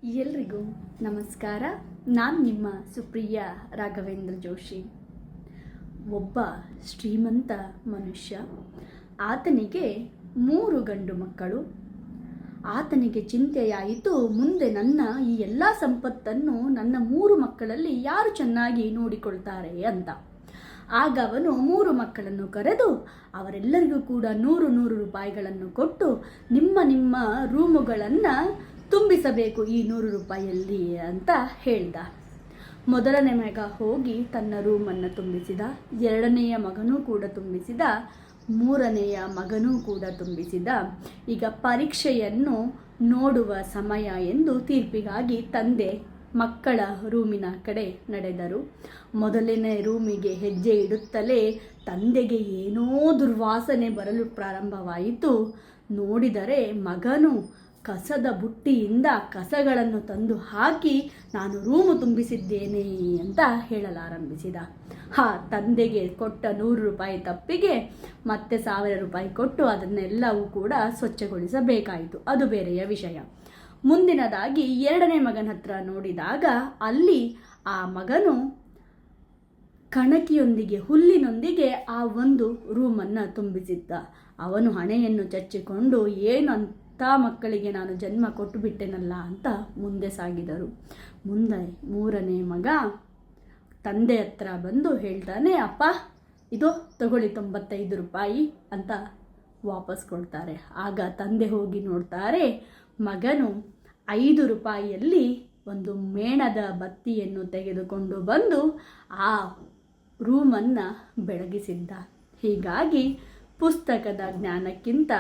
ಎಲ್ರಿಗೂ ನಮಸ್ಕಾರ. ನಾನು ನಿಮ್ಮ ಸುಪ್ರಿಯ ರಾಘವೇಂದ್ರ ಜೋಶಿ. ಒಬ್ಬ ಶ್ರೀಮಂತ ಮನುಷ್ಯ, ಆತನಿಗೆ 3 ಗಂಡು ಮಕ್ಕಳು. ಆತನಿಗೆ ಚಿಂತೆಯಾಯಿತು, ಮುಂದೆ ನನ್ನ ಈ ಎಲ್ಲ ಸಂಪತ್ತನ್ನು ನನ್ನ 3 ಮಕ್ಕಳಲ್ಲಿ ಯಾರು ಚೆನ್ನಾಗಿ ನೋಡಿಕೊಳ್ತಾರೆ ಅಂತ. ಆಗ ಅವನು 3 ಮಕ್ಕಳನ್ನು ಕರೆದು ಅವರೆಲ್ಲರಿಗೂ ಕೂಡ 100 ರೂಪಾಯಿಗಳನ್ನು ಕೊಟ್ಟು ನಿಮ್ಮ ರೂಮುಗಳನ್ನು ತುಂಬಿಸಬೇಕು ಈ 100 ರೂಪಾಯಿಯಲ್ಲಿ ಅಂತ ಹೇಳ್ದ. ಮೊದಲನೇ ಮಗ ಹೋಗಿ ತನ್ನ ರೂಮನ್ನು ತುಂಬಿಸಿದ, 2ನೆಯ ಮಗನೂ ಕೂಡ ತುಂಬಿಸಿದ, 3ನೆಯ ಮಗನೂ ಕೂಡ ತುಂಬಿಸಿದ. ಈಗ ಪರೀಕ್ಷೆಯನ್ನು ನೋಡುವ ಸಮಯ ಎಂದು ತೀರ್ಪಿಗಾಗಿ ತಂದೆ ಮಕ್ಕಳ ರೂಮಿನ ಕಡೆ ನಡೆದರು. ಮೊದಲನೇ ರೂಮಿಗೆ ಹೆಜ್ಜೆ ಇಡುತ್ತಲೇ ತಂದೆಗೆ ಏನೋ ದುರ್ವಾಸನೆ ಬರಲು ಪ್ರಾರಂಭವಾಯಿತು. ನೋಡಿದರೆ ಮಗನು ಕಸದ ಬುಟ್ಟಿಯಿಂದ ಕಸಗಳನ್ನು ತಂದು ಹಾಕಿ ನಾನು ರೂಮು ತುಂಬಿಸಿದ್ದೇನೆ ಅಂತ ಹೇಳಲಾರಂಭಿಸಿದ. ತಂದೆಗೆ ಕೊಟ್ಟ 100 ರೂಪಾಯಿ ತಪ್ಪಿಗೆ ಮತ್ತೆ 1000 ರೂಪಾಯಿ ಕೊಟ್ಟು ಅದನ್ನೆಲ್ಲವೂ ಕೂಡ ಸ್ವಚ್ಛಗೊಳಿಸಬೇಕಾಯಿತು. ಅದು ಬೇರೆಯ ವಿಷಯ. ಮುಂದಿನದಾಗಿ 2ನೇ ಮಗನ ಹತ್ರ ನೋಡಿದಾಗ ಅಲ್ಲಿ ಆ ಮಗನು ಕಣಕಿಯೊಂದಿಗೆ ಹುಲ್ಲಿನೊಂದಿಗೆ ಆ ಒಂದು ರೂಮನ್ನು ತುಂಬಿಸಿದ್ದ. ಅವನು ಹಣೆಯನ್ನು ಚಚ್ಚಿಕೊಂಡು ಏನಂತ ಮಕ್ಕಳಿಗೆ ನಾನು ಜನ್ಮ ಕೊಟ್ಟು ಬಿಟ್ಟೆನಲ್ಲ ಅಂತ ಮುಂದೆ ಸಾಗಿದರು. ಮುಂದೆ 3ನೇ ಮಗ ತಂದೆ ಹತ್ರ ಬಂದು ಹೇಳ್ತಾನೆ, ಅಪ್ಪ ಇದು ತಗೊಳ್ಳಿ 95 ರೂಪಾಯಿ ಅಂತ ವಾಪಸ್ ಕೊಡ್ತಾರೆ. ಆಗ ತಂದೆ ಹೋಗಿ ನೋಡ್ತಾರೆ, ಮಗನು 5 ರೂಪಾಯಿಯಲ್ಲಿ ಒಂದು ಮೇಣದ ಬತ್ತಿಯನ್ನು ತೆಗೆದುಕೊಂಡು ಬಂದು ಆ ರೂಮನ್ನು ಬೆಳಗಿಸಿದ್ದ. ಹೀಗಾಗಿ ಪುಸ್ತಕದ ಜ್ಞಾನಕ್ಕಿಂತ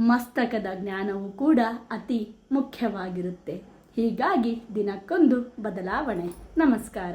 ಮಸ್ತಕದ ಜ್ಞಾನವೂ ಕೂಡ ಅತಿ ಮುಖ್ಯವಾಗಿರುತ್ತೆ. ಹೀಗಾಗಿ ದಿನಕ್ಕೊಂದು ಬದಲಾವಣೆ. ನಮಸ್ಕಾರ.